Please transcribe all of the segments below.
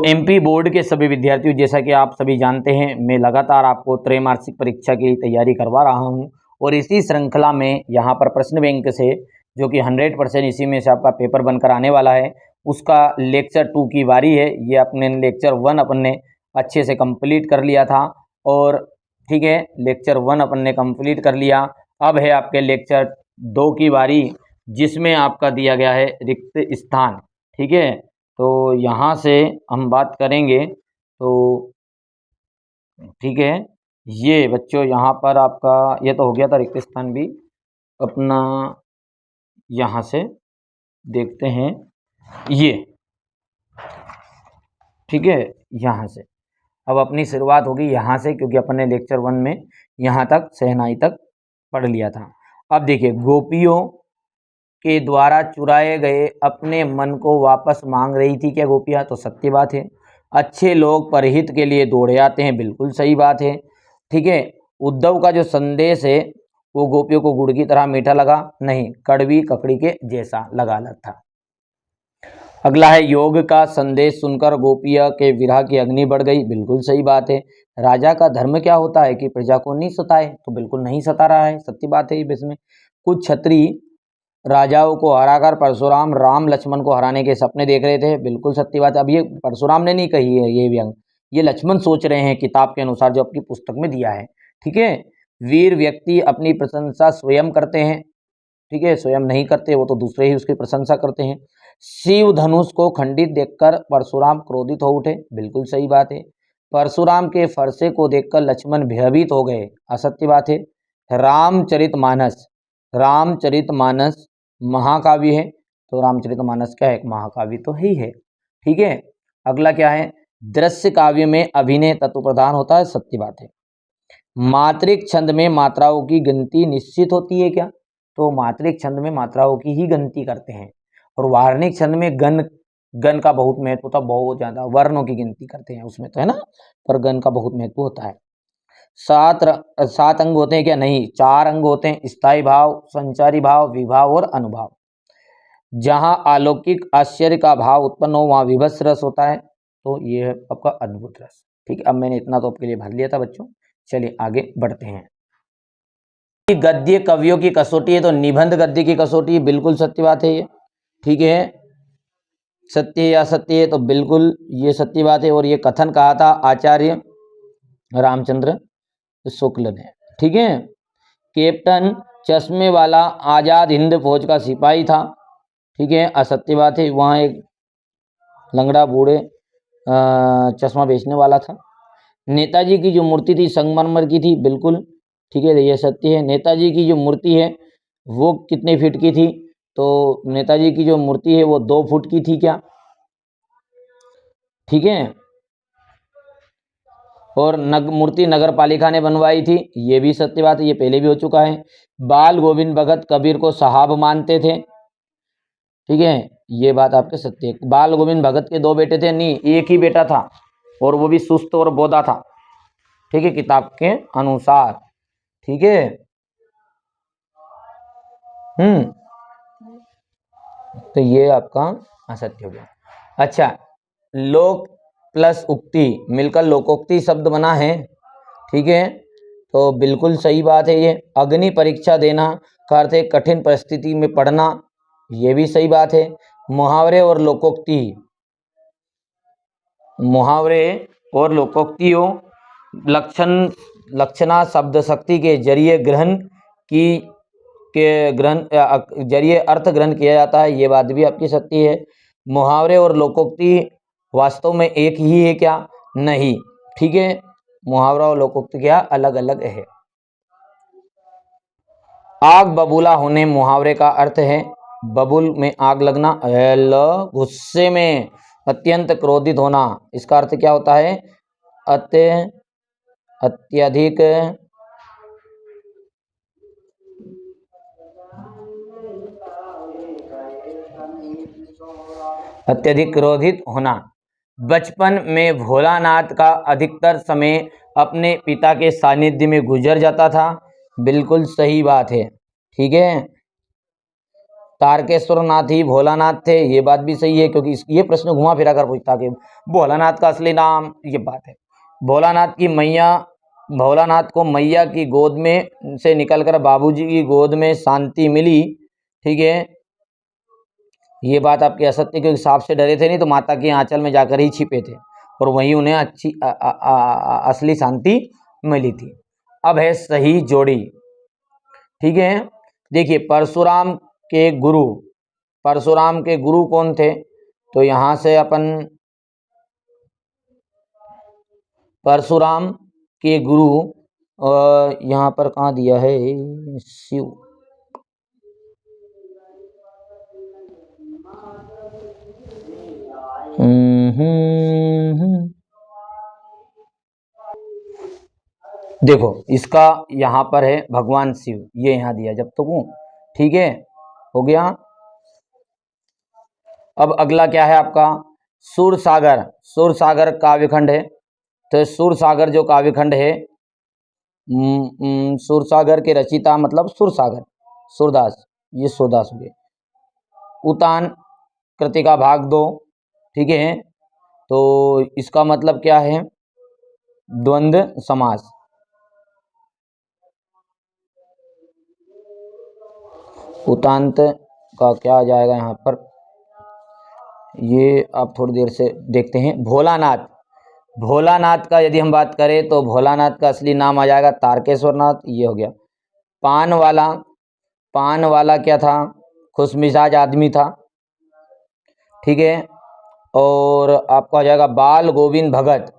MP board के सभी विद्यार्थियों, जैसा कि आप सभी जानते हैं, मैं लगातार आपको त्रैमासिक परीक्षा की तैयारी करवा रहा हूं और इसी श्रृंखला में यहाँ पर प्रश्न बैंक से जो कि 100% इसी में से आपका पेपर बनकर आने वाला है, उसका लेक्चर 2 की बारी है। ये अपने लेक्चर 1 अपन ने अच्छे से कंप्लीट कर लिया था और ठीक है, लेक्चर 1 अपन ने कंप्लीट कर लिया। अब है आपके लेक्चर 2 की बारी, जिसमें आपका दिया गया है रिक्त स्थान। ठीक है, तो यहाँ से हम बात करेंगे। तो ठीक है, ये बच्चों यहाँ पर आपका ये तो हो गया था रिक्त स्थान भी अपना। यहाँ से देखते हैं ये, ठीक है, यहाँ से अब अपनी शुरुआत होगी यहाँ से, क्योंकि अपन ने लेक्चर 1 में यहाँ तक शहनाई तक पढ़ लिया था। अब देखिए, गोपियों के द्वारा चुराए गए अपने मन को वापस मांग रही थी क्या गोपियाँ? तो सत्य बात है। अच्छे लोग परहित के लिए दौड़े आते हैं, बिल्कुल सही बात है। ठीक है, उद्धव का जो संदेश है वो गोपियों को गुड़ की तरह मीठा लगा नहीं, कड़वी ककड़ी के जैसा लगा था। अगला है, योग का संदेश सुनकर गोपिया के विरह की अग्नि बढ़ गई, बिल्कुल सही बात है। राजा का धर्म क्या होता है कि प्रजा को नहीं सताए, तो बिल्कुल नहीं सता रहा है, सत्य बात है। इसमें कुछ क्षत्रिय राजाओं को हराकर परशुराम राम लक्ष्मण को हराने के सपने देख रहे थे, बिल्कुल सत्य बात है। अब ये परशुराम ने नहीं कही है ये व्यंग, ये लक्ष्मण सोच रहे हैं किताब के अनुसार जो आपकी पुस्तक में दिया है। ठीक है, वीर व्यक्ति अपनी प्रशंसा स्वयं करते हैं, ठीक है, स्वयं नहीं करते, वो तो दूसरे ही उसकी प्रशंसा करते हैं। शिव धनुष को खंडित देखकर परशुराम क्रोधित हो उठे, बिल्कुल सही बात है। परशुराम के फरसे को देखकर लक्ष्मण भयभीत हो गए, असत्य बात है। रामचरितमानस, रामचरितमानस महाकाव्य है, तो रामचरितमानस क्या है? एक महाकाव्य तो ही है। ठीक है, अगला क्या है? दृश्य काव्य में अभिनय तत्व प्रधान होता है, सत्य बात है। मात्रिक छंद में मात्राओं की गिनती निश्चित होती है क्या? तो मात्रिक छंद में मात्राओं की ही गिनती करते हैं और वार्णिक छंद में गण का बहुत महत्व होता है, बहुत ज्यादा वर्णों की गिनती करते हैं उसमें, तो है ना, पर गण का बहुत महत्व होता है। 7 अंग होते हैं क्या? नहीं, 4 अंग होते हैं, स्थायी भाव, संचारी भाव, विभाव और अनुभाव। जहां अलौकिक आश्चर्य का भाव उत्पन्न हो वहां विभत्स रस होता है, तो ये है आपका अद्भुत रस। ठीक है, अब मैंने इतना तो आपके लिए भर लिया था बच्चों, चलिए आगे बढ़ते हैं। गद्य कवियों की कसौटी है, तो निबंध गद्य की कसौटी, बिल्कुल सत्य बात है ये। ठीक है, सत्य या सत्य है, तो बिल्कुल ये सत्य बात है। और ये कथन कहा था आचार्य रामचंद्र शुक्ल ने। ठीक है, कैप्टन चश्मे वाला आजाद हिंद फौज का सिपाही था, ठीक है, असत्य बात है। वहाँ एक लंगड़ा बूढ़े चश्मा बेचने वाला था। नेताजी की जो मूर्ति थी संगमरमर की थी, बिल्कुल ठीक है, ये सत्य है। नेताजी की जो मूर्ति है वो कितने फीट की थी? तो नेताजी की जो मूर्ति है वो 2 फुट की थी क्या? ठीक है, और मूर्ति नगर पालिका ने बनवाई थी, ये भी सत्य बात है, ये पहले भी हो चुका है। बाल गोविंद भगत कबीर को साहब मानते थे, ठीक है, ये बात आपके सत्य है। बाल गोविंद भगत के 2 बेटे थे? नहीं, एक ही बेटा था और वो भी सुस्त और बोधा था, ठीक है, किताब के अनुसार। ठीक है, तो ये आपका असत्य हो गया। अच्छा, लोक प्लस उक्ति मिलकर लोकोक्ति शब्द बना है, ठीक है, तो बिल्कुल सही बात है। ये अग्नि परीक्षा देना का अर्थ है कठिन परिस्थिति में पढ़ना, ये भी सही बात है। मुहावरे और लोकोक्ति, मुहावरे और लोकोक्तियों लक्षणा शब्द शक्ति के जरिए जरिए अर्थ ग्रहण किया जाता है, ये बात भी आपकी सत्य है। मुहावरे और लोकोक्ति वास्तव में एक ही है क्या? नहीं, ठीक है, मुहावरा और लोकोक्ति क्या अलग अलग है। आग बबूला होने मुहावरे का अर्थ है बबूल में आग लगना, गुस्से में अत्यंत क्रोधित होना, इसका अर्थ क्या होता है? अत्यधिक क्रोधित होना। बचपन में भोलानाथ का अधिकतर समय अपने पिता के सानिध्य में गुजर जाता था, बिल्कुल सही बात है। ठीक है, तारकेश्वर नाथ ही भोलानाथ थे, ये बात भी सही है, क्योंकि ये प्रश्न घुमा फिरा कर पूछता कि भोलानाथ का असली नाम, ये बात है। भोलानाथ को मैया की गोद में से निकलकर बाबूजी की गोद में शांति मिली, ठीक है, ये बात आपकी असत्य, क्योंकि सांप से डरे थे नहीं तो माता के आंचल में जाकर ही छिपे थे और वहीं उन्हें अच्छी असली शांति मिली थी। अब है सही जोड़ी, ठीक है। देखिए परशुराम के गुरु कौन थे, तो यहां से अपन परशुराम के गुरु यहाँ पर कहाँ दिया है, शिव, देखो इसका यहाँ पर है भगवान शिव, ये यहाँ दिया जब तक हूँ, ठीक है, हो गया। अब अगला क्या है आपका, सुरसागर काव्यखंड है। तो सुरसागर जो काव्यखंड है, सुरसागर के रचिता मतलब सूरदास, ये सूरदास हो गए। उतान कृतिका भाग 2, ठीक है, तो इसका मतलब क्या है, द्वंद्व समास। उतांत का क्या आ जाएगा यहाँ पर, ये आप थोड़ी देर से देखते हैं। भोलानाथ का यदि हम बात करें तो भोलानाथ का असली नाम आ जाएगा तारकेश्वर नाथ, ये हो गया। पान वाला क्या था, खुशमिजाज आदमी था, ठीक है, और आपका आ जाएगा बाल गोविंद भगत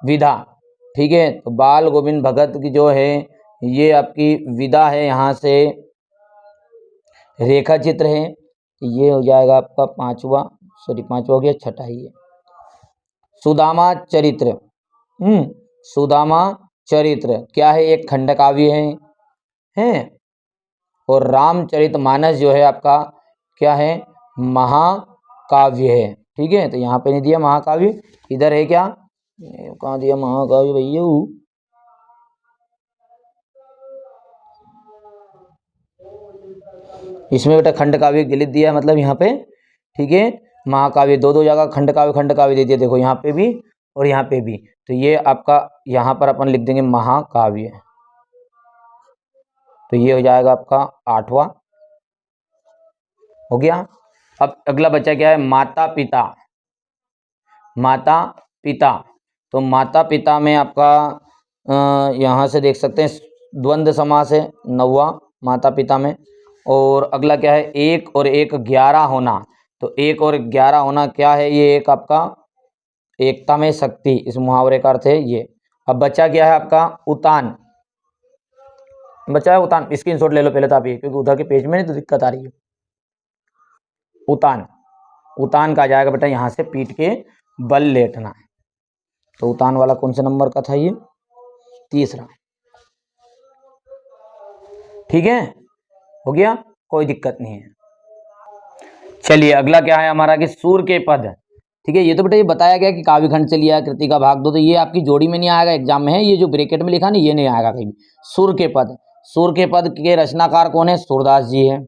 विधा, ठीक है, तो बाल गोविंद भगत की जो है ये आपकी विधा है, यहाँ से रेखा चित्र है, ये हो जाएगा आपका पांचवा हो गया, छठा ही है। सुदामा चरित्र क्या है, एक खंड काव्य है, और रामचरितमानस जो है आपका क्या है, महाकाव्य है, ठीक है। तो यहाँ पे नहीं दिया महाकाव्य, इधर है क्या, कहाँ दिया महाकाव्य भैया, इसमें बेटा खंड काव्य गिलित दिया है, मतलब यहाँ पे, ठीक है, महाकाव्य दो जगह खंड काव्य दे दिया, देखो यहाँ पे भी और यहाँ पे भी, तो ये आपका यहाँ पर अपन लिख देंगे महाकाव्य, तो ये हो जाएगा आपका 8वां, हो गया। अब अगला बच्चा क्या है, माता पिता, तो माता पिता में आपका यहाँ से देख सकते हैं द्वंद्व समास है 9वां माता पिता में। और अगला क्या है, 1 और 1 11 होना, तो 1 और 11 होना क्या है, ये एक आपका एकता में शक्ति, इस मुहावरे का अर्थ है ये। अब बच्चा क्या है आपका उतान, बच्चा है उतान, स्क्रीनशॉट ले लो पहले तो आप ये, क्योंकि उधर के पेज में नहीं तो दिक्कत आ रही है। उतान का आ जाएगा बेटा यहाँ से पीठ के बल लेटना, तो उतान वाला कौन से नंबर का था, ये 3रा, ठीक है, हो गया, कोई दिक्कत नहीं है। चलिए अगला क्या है हमारा कि सूर के पद, ठीक है, ये तो बेटा ये बताया गया कि काव्यखंड से लिया, कृतिका भाग 2, तो ये आपकी जोड़ी में नहीं आएगा एग्जाम में है, ये जो ब्रैकेट में लिखा ना ये नहीं आएगा कहीं भी। सूर के पद के रचनाकार कौन है, सूरदास जी है,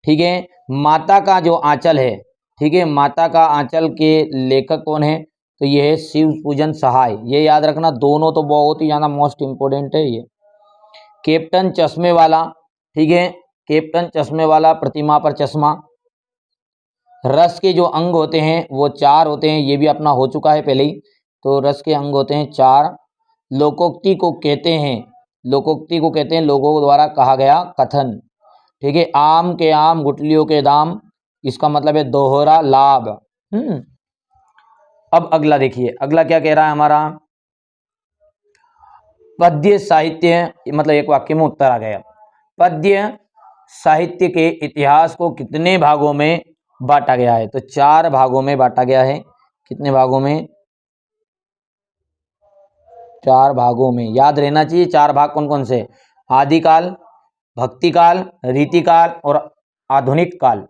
ठीक है। माता का जो आंचल है, ठीक है, माता का आंचल के लेखक कौन है, तो ये है शिव पूजन सहाय, ये याद रखना, दोनों तो बहुत ही ज्यादा मोस्ट इंपोर्टेंट है ये। कैप्टन चश्मे वाला, ठीक है, कैप्टन चश्मे वाला, प्रतिमा पर चश्मा। रस के जो अंग होते हैं वो 4 होते हैं, ये भी अपना हो चुका है पहले ही, तो रस के अंग होते हैं 4। लोकोक्ति को कहते हैं लोगों द्वारा कहा गया कथन, ठीक है। आम के आम गुठलियों के दाम, इसका मतलब है दोहरा लाभ। अब अगला देखिए, अगला क्या कह रहा है हमारा, पद्य साहित्य, मतलब एक वाक्य में उत्तर आ गया। पद्य साहित्य के इतिहास को कितने भागों में बांटा गया है, तो 4 भागों में बांटा गया है। कितने भागों में, 4 भागों में, याद रहना चाहिए 4 भाग कौन कौन से, आदिकाल, भक्तिकाल, रीतिकाल और आधुनिक काल।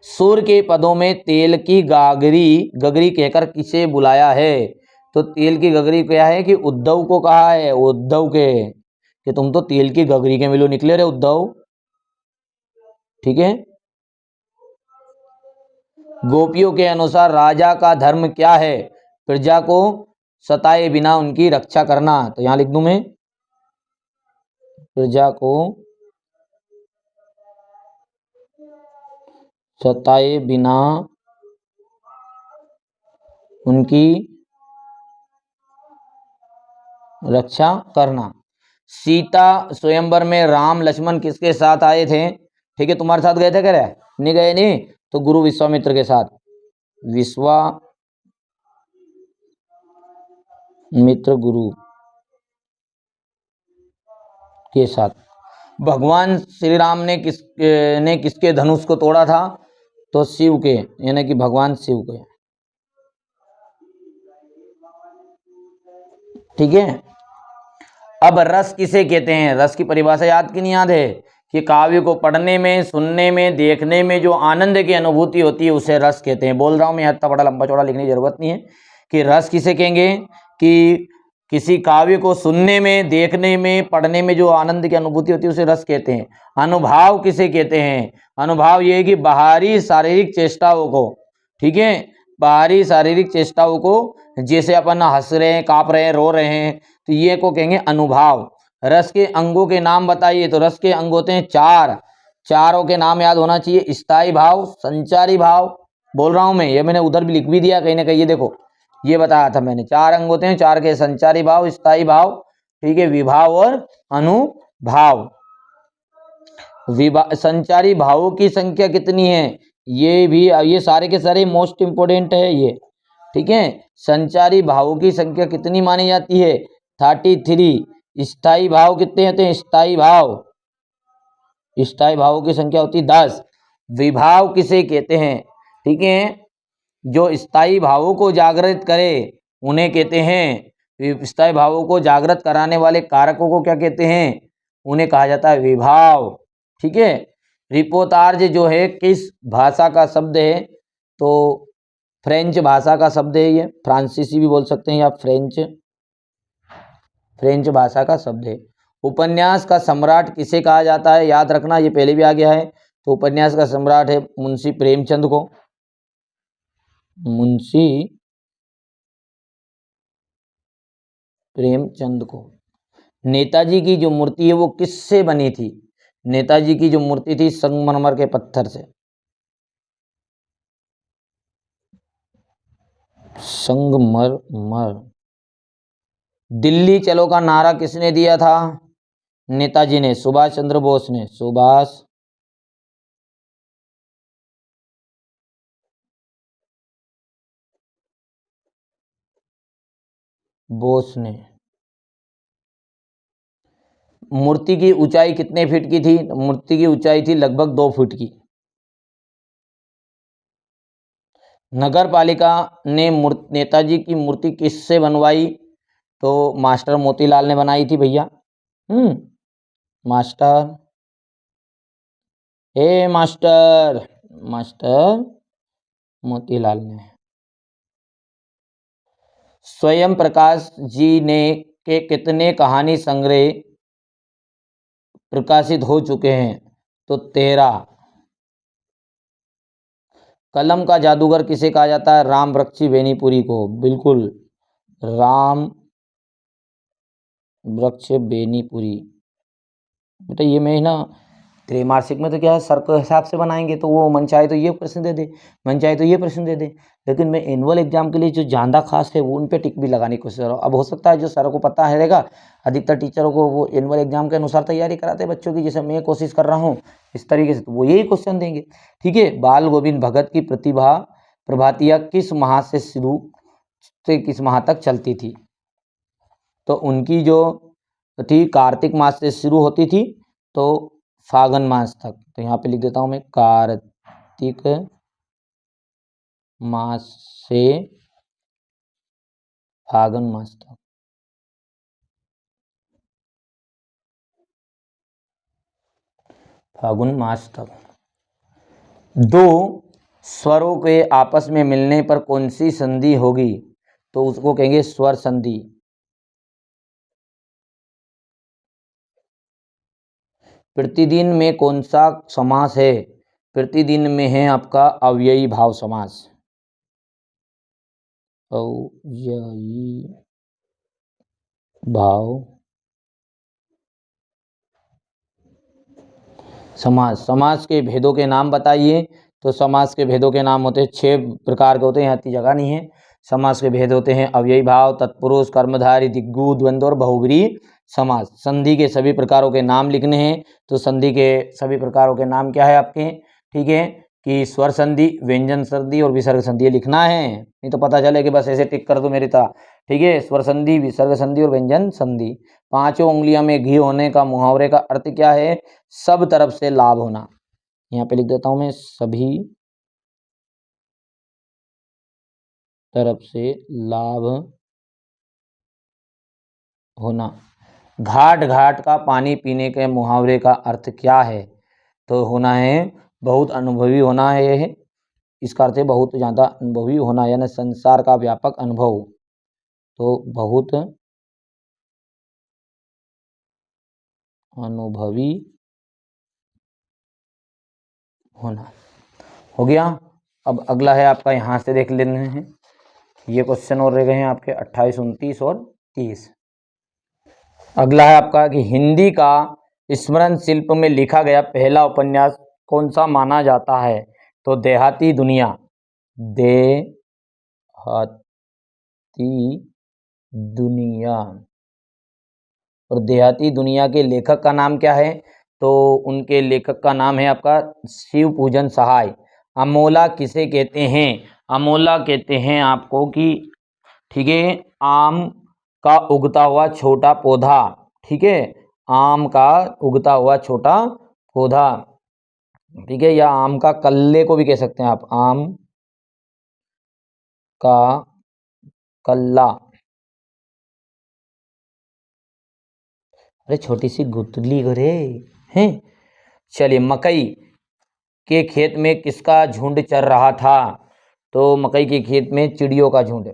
सूर के पदों में तेल की गगरी कहकर किसे बुलाया है, तो तेल की गगरी क्या है कि उद्धव को कहा है, उद्धव के, कि तुम तो तेल की गगरी के मिलो निकले रे उद्धव, ठीक है। गोपियों के अनुसार राजा का धर्म क्या है? प्रजा को सताए बिना उनकी रक्षा करना। तो यहां लिख दूं मैं, प्रजा को सताए बिना उनकी रक्षा करना। सीता स्वयंवर में राम लक्ष्मण किसके साथ आए थे? ठीक है, तुम्हारे साथ गए थे, कह रहे नहीं गए? नहीं, तो गुरु विश्वामित्र के साथ, विश्वामित्र गुरु के साथ। भगवान श्री राम ने किसके धनुष को तोड़ा था? तो शिव के, यानी कि भगवान शिव के। ठीक है। अब रस किसे कहते हैं? रस की परिभाषा याद की नहीं याद है? कि काव्य को पढ़ने में, सुनने में, देखने में जो आनंद की अनुभूति होती है उसे रस कहते हैं। बोल रहा हूं मैं, इतना बड़ा लंबा चौड़ा लिखने की जरूरत नहीं है। कि रस किसे कहेंगे? कि किसी काव्य को सुनने में, देखने में, पढ़ने में जो आनंद की अनुभूति होती है उसे रस कहते हैं। अनुभाव किसे कहते हैं? अनुभाव ये है कि बाहरी शारीरिक चेष्टाओं को, ठीक है, बाहरी शारीरिक चेष्टाओं को, जैसे अपन हंस रहे हैं, कांप रहे हैं, रो रहे हैं, तो ये को कहेंगे अनुभाव। रस के अंगों के नाम बताइए। तो रस के अंग होते हैं चार, चारों के नाम याद होना चाहिए। स्थायी भाव, संचारी भाव, बोल रहा हूं मैं, ये मैंने उधर भी लिख भी दिया कहीं ना कहीं, ये देखो ये बताया था मैंने। चार अंग होते हैं, चार के, संचारी भाव, स्थायी भाव, ठीक है, विभाव और अनुभाव। संचारी भावों की संख्या कितनी है? ये भी, ये सारे के सारे मोस्ट इंपोर्टेंट है ये, ठीक है। संचारी भावों की संख्या कितनी मानी जाती है? 33। स्थायी भाव कितने होते हैं? स्थायी भाव, स्थायी भावों की संख्या होती है 10। विभाव किसे कहते हैं? ठीक है, जो स्थायी भावों को जागृत करे उन्हें कहते हैं। स्थायी भावों को जागृत कराने वाले कारकों को क्या कहते हैं? उन्हें कहा जाता है विभाव। ठीक है। रिपोर्टाज जो है किस भाषा का शब्द है? तो फ्रेंच भाषा का शब्द है ये, फ्रांसीसी भी बोल सकते हैं या फ्रेंच भाषा का शब्द है। उपन्यास का सम्राट किसे कहा जाता है? याद रखना, ये पहले भी आ गया है। तो उपन्यास का सम्राट है मुंशी प्रेमचंद को, मुंशी प्रेमचंद को। नेताजी की जो मूर्ति है वो किससे बनी थी? नेताजी की जो मूर्ति थी संगमरमर के पत्थर से, संगमरमर। दिल्ली चलो का नारा किसने दिया था? नेताजी ने, सुभाष चंद्र बोस ने, सुभाष बोस ने। मूर्ति की ऊंचाई कितने फीट की थी? मूर्ति की ऊंचाई थी लगभग 2 फीट की। नगर पालिका ने नेताजी की मूर्ति किससे बनवाई? तो मास्टर मोतीलाल ने बनाई थी भैया। मास्टर, मास्टर, मास्टर मोतीलाल ने। स्वयं प्रकाश जी ने के कितने कहानी संग्रह प्रकाशित हो चुके हैं? तो 13। कलम का जादूगर किसे कहा जाता है? राम बख्शी बेनीपुरी को, बिल्कुल, राम वृक्ष बेनीपुरी। बेटा ये मैं ना, त्रैमासिक में तो क्या है, सर के हिसाब से बनाएंगे तो वो मन चाहे तो ये प्रश्न दे दे, मन चाहे तो ये प्रश्न दे दे, लेकिन मैं एनुअल एग्जाम के लिए जो ज्यादा खास है वो उन पे टिक भी लगाने की कोशिश कर रहा हूँ। अब हो सकता है जो सर को पता रहेगा, अधिकतर टीचरों को वो एनुअल एग्जाम के अनुसार तैयारी कराते हैं बच्चों की, जैसे मैं कोशिश कर रहा हूँ इस तरीके से, तो वो यही क्वेश्चन देंगे। ठीक है। बाल गोविंद भगत की प्रतिभा प्रभातिया किस माह से शुरू से किस माह तक चलती थी? तो उनकी जो थी कार्तिक मास से शुरू होती थी तो फागुन मास तक। तो यहाँ पे लिख देता हूँ मैं, कार्तिक मास से फागुन मास तक। फागुन मास तक। दो स्वरों के आपस में मिलने पर कौन सी संधि होगी? तो उसको कहेंगे स्वर संधि। प्रतिदिन में कौन सा समास है? प्रतिदिन में है आपका अव्ययी भाव समास। अव्ययी भाव समास। समास के भेदों के नाम बताइए। तो समास के भेदों के नाम होते हैं 6 प्रकार के होते हैं, यहाँ इतनी जगह नहीं है। समास के भेद होते हैं अव्ययी भाव, तत्पुरुष, कर्मधारय, दिग्गु, द्वंद्व और बहुब्रीहि समास। संधि के सभी प्रकारों के नाम लिखने हैं। तो संधि के सभी प्रकारों के नाम क्या है आपके, ठीक है, कि स्वर संधि, व्यंजन संधि और विसर्ग संधि, लिखना है, नहीं तो पता चले कि बस ऐसे टिक कर दो मेरी तरह। ठीक है, स्वर संधि, विसर्ग संधि और व्यंजन संधि। पांचों उंगलियों में घी होने का मुहावरे का अर्थ क्या है, सब तरफ से लाभ होना। यहाँ पे लिख देता हूं मैं, सभी तरफ से लाभ होना। घाट घाट का पानी पीने के मुहावरे का अर्थ क्या है, तो होना है बहुत अनुभवी होना है। इसका अर्थ है बहुत ज़्यादा अनुभवी होना, यानी संसार का व्यापक अनुभव। तो बहुत अनुभवी होना हो गया। अब अगला है आपका, यहाँ से देख लेने हैं, ये क्वेश्चन और रह गए हैं आपके 28, 29 और 30। अगला है आपका कि हिंदी का स्मरण शिल्प में लिखा गया पहला उपन्यास कौन सा माना जाता है, तो देहाती दुनिया। देहाती दुनिया। और देहाती दुनिया के लेखक का नाम क्या है, तो उनके लेखक का नाम है आपका शिव पूजन सहाय। अमोला किसे कहते हैं, अमोला कहते हैं आपको कि, ठीक है, आम का उगता हुआ छोटा पौधा। ठीक है, आम का उगता हुआ छोटा पौधा, ठीक है, या आम का कल्ले को भी कह सकते हैं आप, आम का कल्ला। अरे छोटी सी गुटली करे हैं। चलिए, मकई के खेत में किसका झुंड चर रहा था, तो मकई के खेत में चिड़ियों का झुंड।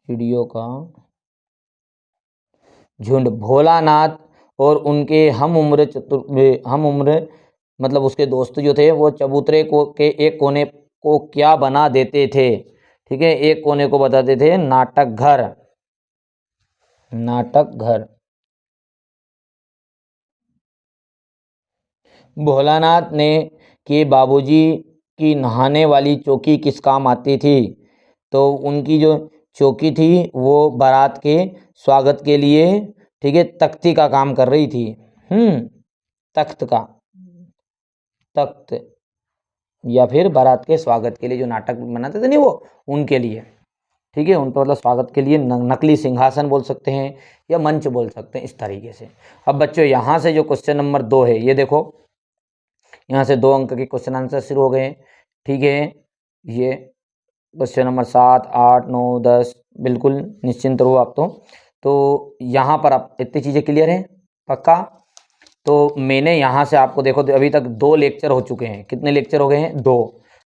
चिड़ियों का झुंड। भोलानाथ और उनके हम उम्र मतलब उसके दोस्त जो थे, वो चबूतरे को के एक कोने को क्या बना देते थे, ठीक है, एक कोने को बताते थे नाटक घर। नाटक घर। भोलानाथ ने के बाबूजी की नहाने वाली चौकी किस काम आती थी, तो उनकी जो चौकी थी वो बारात के स्वागत के लिए, ठीक है, तख्ती का काम कर रही थी। तख्त का, तख्त, या फिर बारात के स्वागत के लिए जो नाटक बनाते थे नहीं वो, उनके लिए, ठीक है, उनको मतलब स्वागत के लिए नकली सिंहासन बोल सकते हैं या मंच बोल सकते हैं, इस तरीके से। अब बच्चों यहाँ से जो क्वेश्चन नंबर 2 है, ये देखो, यहाँ से 2 अंक के क्वेश्चन आंसर शुरू हो गए। ठीक है, ये क्वेश्चन नंबर 7, 8, 9, 10, बिल्कुल निश्चिंत रहो आप। तो यहाँ पर आप इतनी चीज़ें क्लियर हैं पक्का। तो मैंने यहाँ से आपको देखो, अभी तक 2 लेक्चर हो चुके हैं। कितने लेक्चर हो गए हैं, 2।